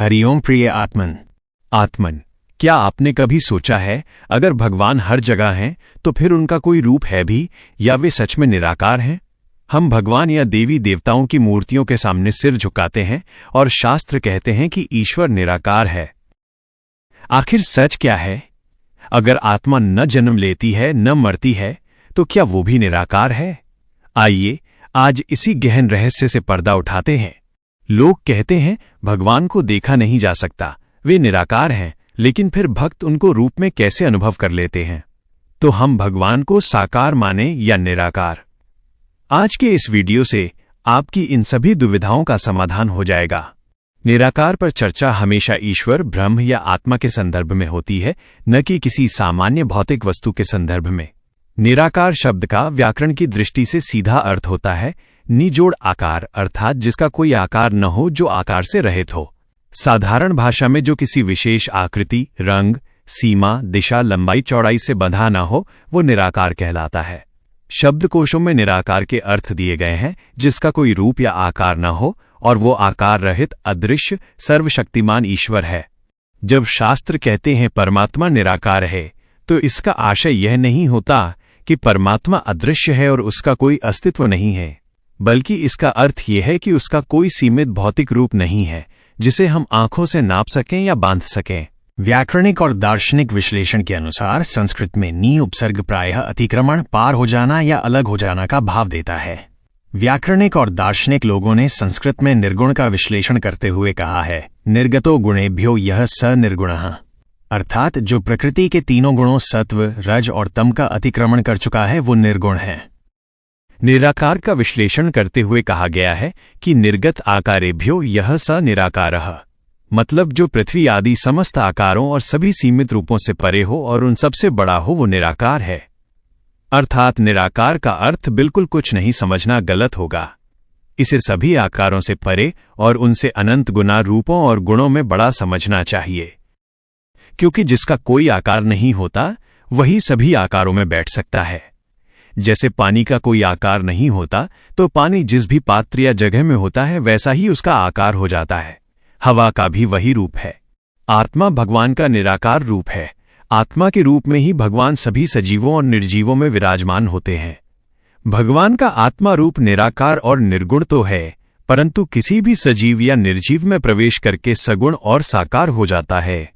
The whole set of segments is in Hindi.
हरिओम प्रिय आत्मन, क्या आपने कभी सोचा है अगर भगवान हर जगह हैं तो फिर उनका कोई रूप है भी या वे सच में निराकार हैं? हम भगवान या देवी देवताओं की मूर्तियों के सामने सिर झुकाते हैं और शास्त्र कहते हैं कि ईश्वर निराकार है। आखिर सच क्या है? अगर आत्मा न जन्म लेती है न मरती है तो क्या वो भी निराकार है? आइए आज इसी गहन रहस्य से पर्दा उठाते हैं। लोग कहते हैं भगवान को देखा नहीं जा सकता, वे निराकार हैं, लेकिन फिर भक्त उनको रूप में कैसे अनुभव कर लेते हैं? तो हम भगवान को साकार माने या निराकार? आज के इस वीडियो से आपकी इन सभी दुविधाओं का समाधान हो जाएगा। निराकार पर चर्चा हमेशा ईश्वर, ब्रह्म या आत्मा के संदर्भ में होती है, न कि किसी सामान्य भौतिक वस्तु के संदर्भ में। निराकार शब्द का व्याकरण की दृष्टि से सीधा अर्थ होता है निजोड़ आकार, अर्थात जिसका कोई आकार न हो, जो आकार से रहित हो। साधारण भाषा में जो किसी विशेष आकृति, रंग, सीमा, दिशा, लंबाई, चौड़ाई से बंधा न हो, वो निराकार कहलाता है। शब्दकोशों में निराकार के अर्थ दिए गए हैं जिसका कोई रूप या आकार न हो और वो आकार रहित, अदृश्य, सर्वशक्तिमान ईश्वर है। जब शास्त्र कहते हैं परमात्मा निराकार है तो इसका आशय यह नहीं होता कि परमात्मा अदृश्य है और उसका कोई अस्तित्व नहीं है, बल्कि इसका अर्थ यह है कि उसका कोई सीमित भौतिक रूप नहीं है जिसे हम आंखों से नाप सकें या बांध सकें। व्याकरणिक और दार्शनिक विश्लेषण के अनुसार संस्कृत में नी उपसर्ग प्रायः अतिक्रमण, पार हो जाना या अलग हो जाना का भाव देता है। व्याकरणिक और दार्शनिक लोगों ने संस्कृत में निर्गुण का विश्लेषण करते हुए कहा है, निर्गतो गुणेभ्यो यह स निर्गुणः, अर्थात जो प्रकृति के तीनों गुणों सत्व, रज और तम का अतिक्रमण कर चुका है वो निर्गुण है। निराकार का विश्लेषण करते हुए कहा गया है कि निर्गत आकारेभ्यो यह स निराकारः, मतलब जो पृथ्वी आदि समस्त आकारों और सभी सीमित रूपों से परे हो और उन सबसे बड़ा हो वो निराकार है। अर्थात निराकार का अर्थ बिल्कुल कुछ नहीं समझना गलत होगा। इसे सभी आकारों से परे और उनसे अनंत गुना रूपों और गुणों में बड़ा समझना चाहिए, क्योंकि जिसका कोई आकार नहीं होता वही सभी आकारों में बैठ सकता है। जैसे पानी का कोई आकार नहीं होता तो पानी जिस भी पात्र या जगह में होता है वैसा ही उसका आकार हो जाता है। हवा का भी वही रूप है। आत्मा भगवान का निराकार रूप है। आत्मा के रूप में ही भगवान सभी सजीवों और निर्जीवों में विराजमान होते हैं। भगवान का आत्मा रूप निराकार और निर्गुण तो है, परंतु किसी भी सजीव या निर्जीव में प्रवेश करके सगुण और साकार हो जाता है।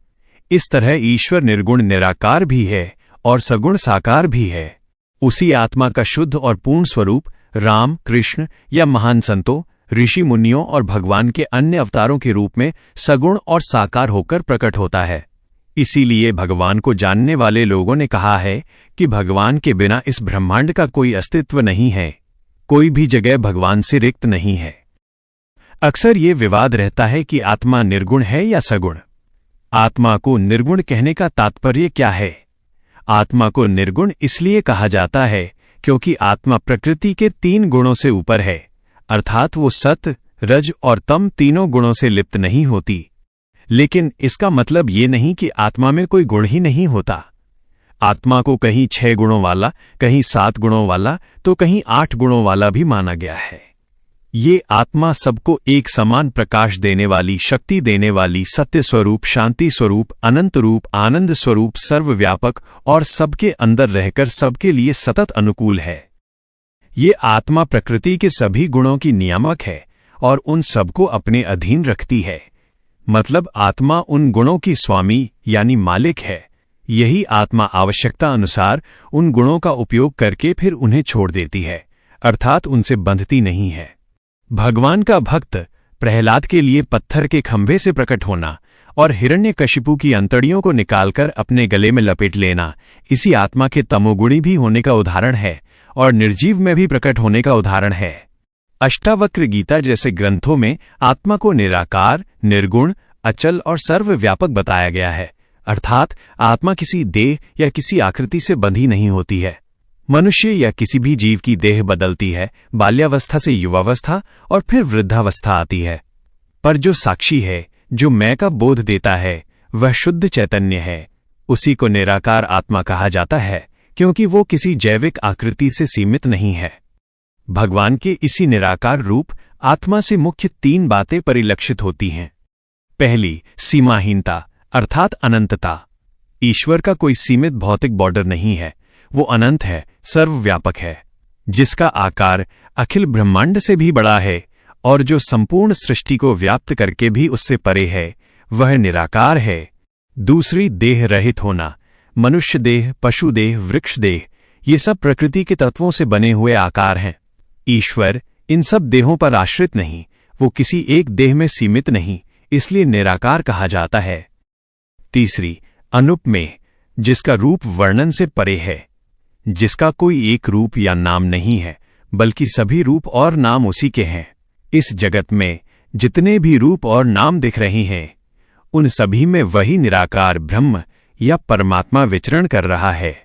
इस तरह ईश्वर निर्गुण निराकार भी है और सगुण साकार भी है। उसी आत्मा का शुद्ध और पूर्ण स्वरूप राम, कृष्ण या महान संतों, ऋषि मुनियों और भगवान के अन्य अवतारों के रूप में सगुण और साकार होकर प्रकट होता है। इसीलिए भगवान को जानने वाले लोगों ने कहा है कि भगवान के बिना इस ब्रह्मांड का कोई अस्तित्व नहीं है, कोई भी जगह भगवान से रिक्त नहीं है। अक्सर ये विवाद रहता है कि आत्मा निर्गुण है या सगुण। आत्मा को निर्गुण कहने का तात्पर्य क्या है? आत्मा को निर्गुण इसलिए कहा जाता है क्योंकि आत्मा प्रकृति के 3 गुणों से ऊपर है, अर्थात वो सत, रज और तम तीनों गुणों से लिप्त नहीं होती। लेकिन इसका मतलब ये नहीं कि आत्मा में कोई गुण ही नहीं होता। आत्मा को कहीं 6 गुणों वाला, कहीं 7 गुणों वाला तो कहीं 8 गुणों वाला भी माना गया है। ये आत्मा सबको एक समान प्रकाश देने वाली, शक्ति देने वाली, सत्य स्वरूप, शांति स्वरूप, अनंत रूप, आनंद स्वरूप, सर्वव्यापक और सबके अंदर रहकर सबके लिए सतत अनुकूल है। ये आत्मा प्रकृति के सभी गुणों की नियामक है और उन सबको अपने अधीन रखती है। मतलब आत्मा उन गुणों की स्वामी यानी मालिक है। यही आत्मा आवश्यकता अनुसार उन गुणों का उपयोग करके फिर उन्हें छोड़ देती है, अर्थात उनसे बंधती नहीं है। भगवान का भक्त प्रहलाद के लिए पत्थर के खंभे से प्रकट होना और हिरण्यकशिपु की अंतड़ियों को निकालकर अपने गले में लपेट लेना इसी आत्मा के तमोगुणी भी होने का उदाहरण है और निर्जीव में भी प्रकट होने का उदाहरण है। अष्टावक्र गीता जैसे ग्रंथों में आत्मा को निराकार, निर्गुण, अचल और सर्वव्यापक बताया गया है, अर्थात आत्मा किसी देह या किसी आकृति से बंधी नहीं होती है। मनुष्य या किसी भी जीव की देह बदलती है, बाल्यावस्था से युवावस्था और फिर वृद्धावस्था आती है, पर जो साक्षी है, जो मैं का बोध देता है, वह शुद्ध चैतन्य है। उसी को निराकार आत्मा कहा जाता है क्योंकि वो किसी जैविक आकृति से सीमित नहीं है। भगवान के इसी निराकार रूप आत्मा से मुख्य 3 बातें परिलक्षित होती हैं। पहली, सीमाहीनता अर्थात अनंतता। ईश्वर का कोई सीमित भौतिक बॉर्डर नहीं है, वो अनंत है, सर्वव्यापक है, जिसका आकार अखिल ब्रह्मांड से भी बड़ा है और जो संपूर्ण सृष्टि को व्याप्त करके भी उससे परे है, वह निराकार है। दूसरी, देह रहित होना। मनुष्य देह, पशु देह, वृक्ष देह, ये सब प्रकृति के तत्वों से बने हुए आकार हैं। ईश्वर इन सब देहों पर आश्रित नहीं, वो किसी एक देह में सीमित नहीं, इसलिए निराकार कहा जाता है। तीसरी, अनुपमेय, जिसका रूप वर्णन से परे है, जिसका कोई एक रूप या नाम नहीं है, बल्कि सभी रूप और नाम उसी के हैं। इस जगत में जितने भी रूप और नाम दिख रहे हैं, उन सभी में वही निराकार ब्रह्म या परमात्मा विचरण कर रहा है,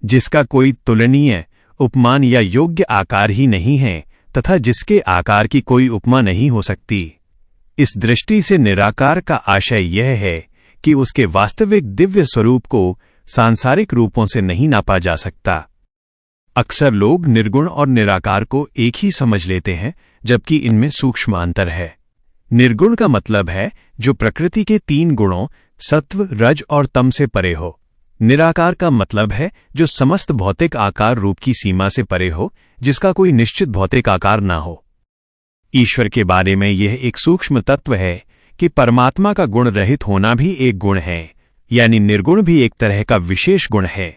जिसका कोई तुलनीय, उपमान या योग्य आकार ही नहीं है तथा जिसके आकार की कोई उपमा नहीं हो सकती। इस दृष्टि से निराकार का आशय यह है कि उसके वास्तविक दिव्य स्वरूप को सांसारिक रूपों से नहीं नापा जा सकता। अक्सर लोग निर्गुण और निराकार को एक ही समझ लेते हैं, जबकि इनमें सूक्ष्म अंतर है। निर्गुण का मतलब है जो प्रकृति के 3 गुणों सत्व, रज और तम से परे हो। निराकार का मतलब है जो समस्त भौतिक आकार रूप की सीमा से परे हो, जिसका कोई निश्चित भौतिक आकार ना हो। ईश्वर के बारे में यह एक सूक्ष्म तत्व है कि परमात्मा का गुण रहित होना भी एक गुण है, यानी निर्गुण भी एक तरह का विशेष गुण है।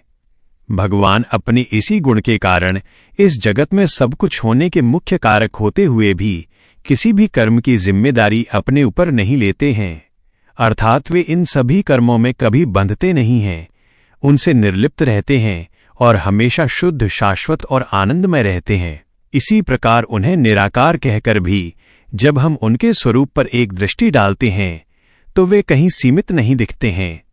भगवान अपने इसी गुण के कारण इस जगत में सब कुछ होने के मुख्य कारक होते हुए भी किसी भी कर्म की जिम्मेदारी अपने ऊपर नहीं लेते हैं, अर्थात वे इन सभी कर्मों में कभी बंधते नहीं हैं, उनसे निर्लिप्त रहते हैं और हमेशा शुद्ध, शाश्वत और आनंदमय रहते हैं। इसी प्रकार उन्हें निराकार कहकर भी जब हम उनके स्वरूप पर एक दृष्टि डालते हैं तो वे कहीं सीमित नहीं दिखते हैं।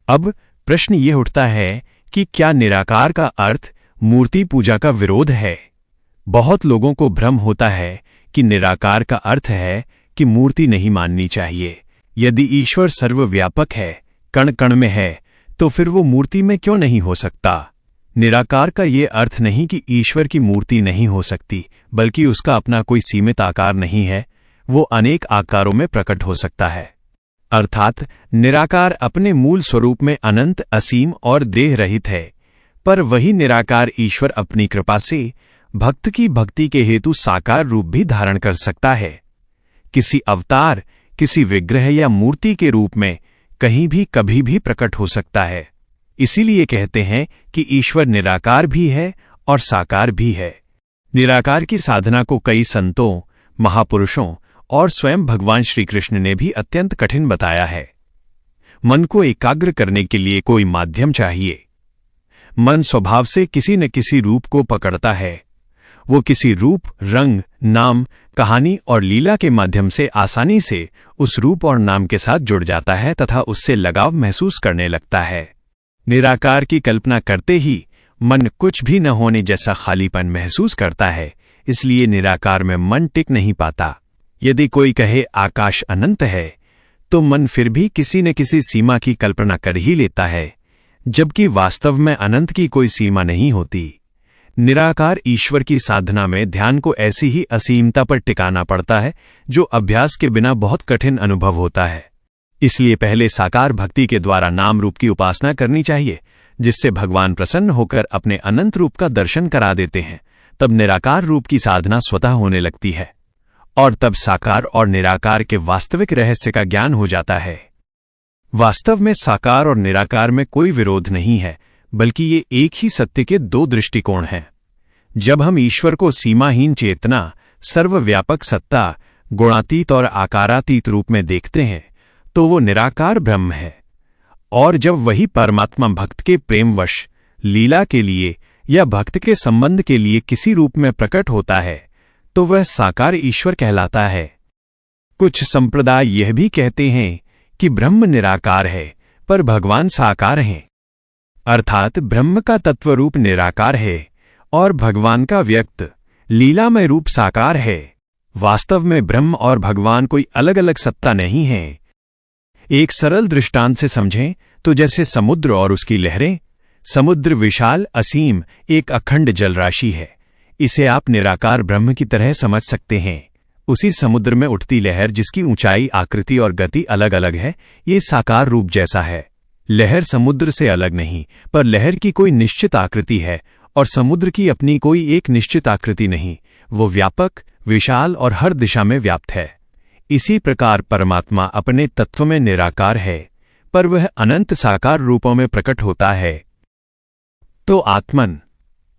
अब प्रश्न ये उठता है कि क्या निराकार का अर्थ मूर्ति पूजा का विरोध है? बहुत लोगों को भ्रम होता है कि निराकार का अर्थ है कि मूर्ति नहीं माननी चाहिए। यदि ईश्वर सर्वव्यापक है, कण कण में है, तो फिर वो मूर्ति में क्यों नहीं हो सकता? निराकार का ये अर्थ नहीं कि ईश्वर की मूर्ति नहीं हो सकती, बल्कि उसका अपना कोई सीमित आकार नहीं है, वो अनेक आकारों में प्रकट हो सकता है। अर्थात निराकार अपने मूल स्वरूप में अनंत, असीम और देह रहित है, पर वही निराकार ईश्वर अपनी कृपा से भक्त की भक्ति के हेतु साकार रूप भी धारण कर सकता है। किसी अवतार, किसी विग्रह या मूर्ति के रूप में कहीं भी कभी भी प्रकट हो सकता है। इसीलिए कहते हैं कि ईश्वर निराकार भी है और साकार भी है। निराकार की साधना को कई संतों, महापुरुषों और स्वयं भगवान श्री कृष्ण ने भी अत्यंत कठिन बताया है। मन को एकाग्र करने के लिए कोई माध्यम चाहिए। मन स्वभाव से किसी न किसी रूप को पकड़ता है। वो किसी रूप, रंग, नाम, कहानी और लीला के माध्यम से आसानी से उस रूप और नाम के साथ जुड़ जाता है तथा उससे लगाव महसूस करने लगता है। निराकार की कल्पना करते ही मन कुछ भी न होने जैसा खालीपन महसूस करता है, इसलिए निराकार में मन टिक नहीं पाता। यदि कोई कहे आकाश अनंत है, तो मन फिर भी किसी न किसी सीमा की कल्पना कर ही लेता है, जबकि वास्तव में अनंत की कोई सीमा नहीं होती। निराकार ईश्वर की साधना में ध्यान को ऐसी ही असीमता पर टिकाना पड़ता है जो अभ्यास के बिना बहुत कठिन अनुभव होता है। इसलिए पहले साकार भक्ति के द्वारा नाम रूप की उपासना करनी चाहिए, जिससे भगवान प्रसन्न होकर अपने अनंत रूप का दर्शन करा देते हैं। तब निराकार रूप की साधना स्वतः होने लगती है और तब साकार और निराकार के वास्तविक रहस्य का ज्ञान हो जाता है। वास्तव में साकार और निराकार में कोई विरोध नहीं है, बल्कि ये एक ही सत्य के 2 दृष्टिकोण हैं। जब हम ईश्वर को सीमाहीन चेतना, सर्वव्यापक सत्ता, गुणातीत और आकारातीत रूप में देखते हैं, तो वो निराकार ब्रह्म है। और जब वही परमात्मा भक्त के प्रेमवश, लीला के लिए या भक्त के संबंध के लिए किसी रूप में प्रकट होता है, तो वह साकार ईश्वर कहलाता है। कुछ संप्रदाय यह भी कहते हैं कि ब्रह्म निराकार है, पर भगवान साकार हैं। अर्थात ब्रह्म का तत्वरूप निराकार है और भगवान का व्यक्त, लीलामय रूप साकार है। वास्तव में ब्रह्म और भगवान कोई अलग अलग सत्ता नहीं है। एक सरल दृष्टांत से समझें तो जैसे समुद्र और उसकी लहरें। समुद्र विशाल, असीम, एक अखंड जलराशि है। इसे आप निराकार ब्रह्म की तरह समझ सकते हैं। उसी समुद्र में उठती लहर जिसकी ऊंचाई, आकृति और गति अलग अलग है, ये साकार रूप जैसा है। लहर समुद्र से अलग नहीं, पर लहर की कोई निश्चित आकृति है और समुद्र की अपनी कोई एक निश्चित आकृति नहीं। वो व्यापक, विशाल और हर दिशा में व्याप्त है। इसी प्रकार परमात्मा अपने तत्व में निराकार है, पर वह अनंत साकार रूपों में प्रकट होता है। तो आत्मन,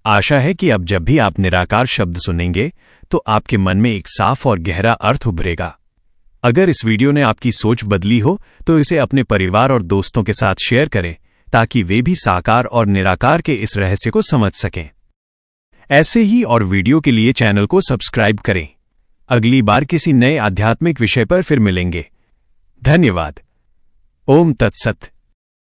आशा है कि अब जब भी आप निराकार शब्द सुनेंगे तो आपके मन में एक साफ और गहरा अर्थ उभरेगा। अगर इस वीडियो ने आपकी सोच बदली हो तो इसे अपने परिवार और दोस्तों के साथ शेयर करें, ताकि वे भी साकार और निराकार के इस रहस्य को समझ सकें। ऐसे ही और वीडियो के लिए चैनल को सब्सक्राइब करें। अगली बार किसी नए आध्यात्मिक विषय पर फिर मिलेंगे। धन्यवाद। ओम तत्सत।